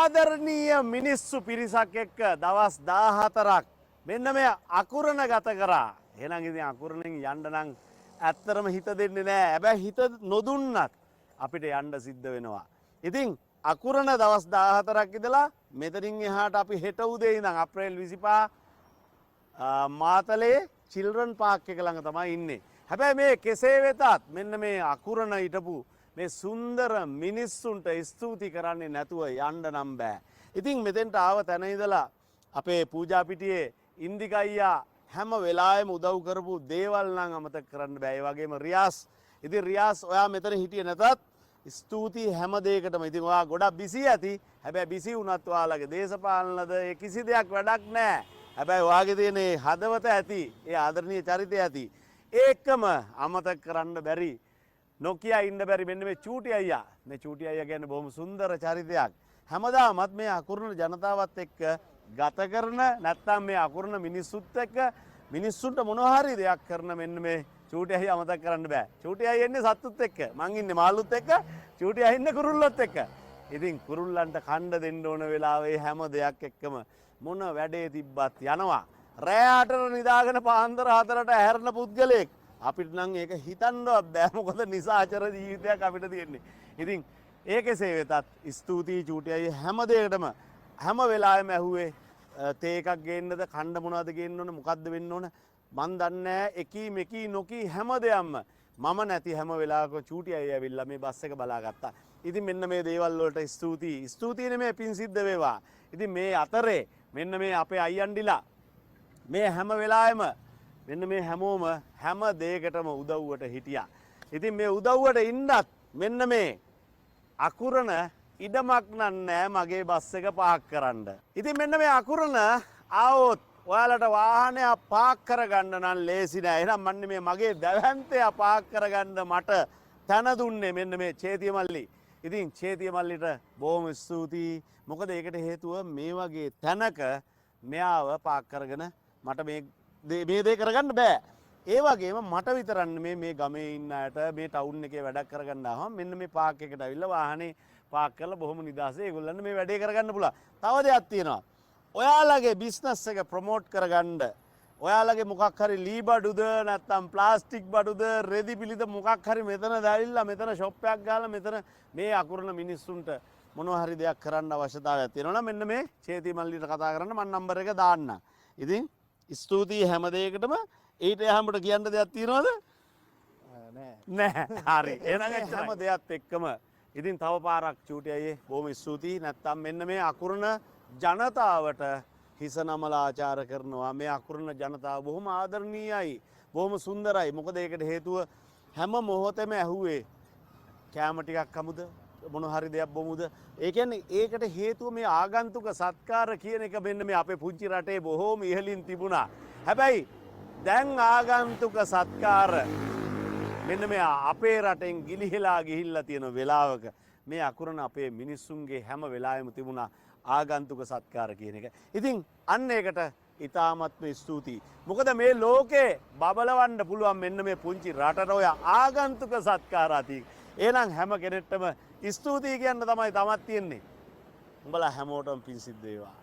ආදරණීය මිනිස්සු පිරිසක් එක්ක දවස් 14ක් මෙන්න මේ අකුරණ ගත කරා. එහෙනම් ඉතින් අකුරණෙන් යන්න නම් ඇත්තටම හිත දෙන්නේ නැහැ. හැබැයි හිත නොදුන්නත් අපිට යන්න සිද්ධ වෙනවා. ඉතින් අකුරණ දවස් 14ක් ඉඳලා මෙතනින් එහාට අපි හෙට උදේ ඉඳන් අප්‍රේල් 25 මාතලේ චිල්ඩ්‍රන් පාක් එක ළඟ තමයි ඉන්නේ. හැබැයි මේ කෙසේ වෙතත් මෙන්න මේ අකුරණ හිටපු මේ සුන්දර මිනිස්සුන්ට ස්තුති කරන්නේ නැතුව යන්න නම් බෑ. ඉතින් මෙතෙන්ට ආව තැන ඉඳලා අපේ පූජා පිටියේ ඉන්දික අයියා හැම වෙලාවෙම උදව් කරපු දේවල් නම් අමතක කරන්න බෑ. ඒ වගේම රියාස්. ඉතින් රියාස් ඔයා මෙතන හිටියේ නැතත් ස්තුතියි හැම දෙයකටම. ඉතින් ඔයා ගොඩක් බිසි ඇති. හැබැයි බිසි වුණත් ඔයාලගේ දේශපාලනද ඒ කිසි දෙයක් වැඩක් නැහැ. හැබැයි ඔයාගේ තියෙන මේ හදවත ඇති. ඒ ආදරණීය චරිතය ඇති. ඒකම අමතක කරන්න බැරි. නොකියා ඉන්න බැරි මෙන්න මේ චූටි අයියා. මේ චූටි අයියා කියන්නේ බොහොම සුන්දර චරිතයක්. හැමදාමත් මේ අකුරණ ජනතාවත් එක්ක ගත කරන නැත්තම් මේ අකුරණ මිනිස්සුත් එක්ක මිනිස්සුන්ට මොනවා හරි දෙයක් කරන මෙන්න මේ චූටි අයියා අමතක කරන්න බෑ. චූටි අයියා ඉන්නේ සත්තුත් එක්ක. මං ඉන්නේ මාළුත් එක්ක. චූටි අයියා ඉන්නේ කුරුල්ලොත් එක්ක. ඉතින් කුරුල්ලන්ට කණ්ඩ දෙන්න ඕන වෙලාවේ හැම දෙයක් එක්කම මොන වැඩේ තිබ්බත් යනවා. රෑ 8ට නිදාගෙන පාන්දර 4ට ඇහැරෙන පුද්ගලයෙක්. අපිට නම් ඒක හිතන්නවත් බෑ. මොකද නිසාචර ජීවිතයක් අපිට තියෙන්නේ. ඉතින් ඒකෙසේ වෙතත් ස්තුතියි චූටි අයියා හැම දෙයකටම හැම වෙලාවෙම ඇහුවේ තේ එකක් ගේන්නද කණ්ඩ මොනවද ගේන්න ඕන මොකද්ද වෙන්න ඕන මන් දන්නේ නැහැ එකී මෙකී නොකී හැම දෙයක්ම මම නැති හැම වෙලාවකම චූටි අයියා ඇවිල්ලා මේ බස් එක බලාගත්තා. ඉතින් මෙන්න මේ දේවල් වලට ස්තුතියි. ස්තුතියි නෙමෙයි පින් සිද්ධ වේවා. ඉතින් මේ අතරේ මෙන්න මේ අපේ අයියන්ඩිලා මේ හැම වෙලාවෙම මෙන්න මේ හැමෝම හැම දෙයකටම උදව්වට හිටියා. ඉතින් මේ උදව්වට ඉන්නත් මෙන්න මේ අකුරණ ඉඩමක් නෑ මගේ බස් එක පාක් කරන්න. ඉතින් මෙන්න මේ අකුරණ ආවොත් ඔයාලට වාහනයක් පාක් කරගන්න නම් ලේසි නෑ. එහෙනම් මන්නේ මේ මගේ දැවැන්තය පාක් කරගන්න මට තැන දුන්නේ මෙන්න මේ චේතිය මල්ලි. ඉතින් චේතිය මල්ලිට බොහොම ස්තුතියි. මොකද ඒකට හේතුව මේ වගේ තැනක මෙයාව පාක් කරගෙන මට මේ දේ කරගන්න බෑ. ඒ වගේම මට විතරක් මේ ගමේ ඉන්න අයට මේ ටවුන් එකේ වැඩක් කරගන්න ආවම මෙන්න මේ පාක් එකට අවිල්ලා වාහනේ පාක් කරලා බොහොම නිදහසේ ඒගොල්ලන්ට මේ වැඩේ කරගන්න පුළුවන්. තව දෙයක් තියෙනවා. ඔයාලගේ බිස්නස් එක ප්‍රොමෝට් කරගන්න ඔයාලගේ මොකක් හරි ලී බඩුද නැත්නම් ප්ලාස්ටික් බඩුද රෙදි පිළිද මොකක් හරි මෙතන දැවිලා මෙතන ෂොප් එකක් ගහලා මෙතන මේ අකුරණ මිනිස්සුන්ට මොනවා හරි දෙයක් කරන්න අවශ්‍යතාවයක් තියෙනවා නම් මෙන්න මේ චේති මල්ලිට කතා කරන්න මම නම්බර එක දාන්න. ඉතින් ස්තුතියි හැම දෙයකටම. ඊට එහාමට කියන්න දෙයක් තියෙනවද? නෑ. හරි. එහෙනම් හැම දෙයක් එක්කම ඉතින් තව පාරක් චූටි අයියේ බොහොම ස්තුතියි. නැත්තම් මෙන්න මේ අකුරණ ජනතාවට හිස නමලා ආචාර කරනවා. මේ අකුරණ ජනතාව බොහොම ආදරණීයයි. බොහොම සුන්දරයි. මොකද ඒකට හේතුව හැම මොහොතෙම ඇහුවේ කෑම ටිකක් අමුද මොන හරි දෙයක් බොමුද. ඒ කියන්නේ ඒකට හේතුව මේ ආගන්තුක සත්කාර කියන එක මෙන්න මේ අපේ පුංචි රටේ බොහොම ඉහළින් තිබුණා. හැබැයි දැන් ආගන්තුක සත්කාර මෙන්න මේ අපේ රටෙන් ගිලිහිලා ගිහිල්ලා තියෙන වෙලාවක මේ අකුරණ අපේ මිනිස්සුන්ගේ හැම වෙලාවෙම තිබුණා ආගන්තුක සත්කාර කියන එක. ඉතින් අන්න ඒකට ඉතාමත්ම ස්තුතියි. මොකද මේ ලෝකේ බබලවන්න පුළුවන් මෙන්න මේ පුංචි රටට ඔය ආගන්තුක සත්කාර ඇති. එහෙනම් හැම කෙනෙක්ටම ස්තුතියි කියන්න තමයි තමත් තියෙන්නේ. උඹලා හැමෝටම පින් සිද්ධ වේවා.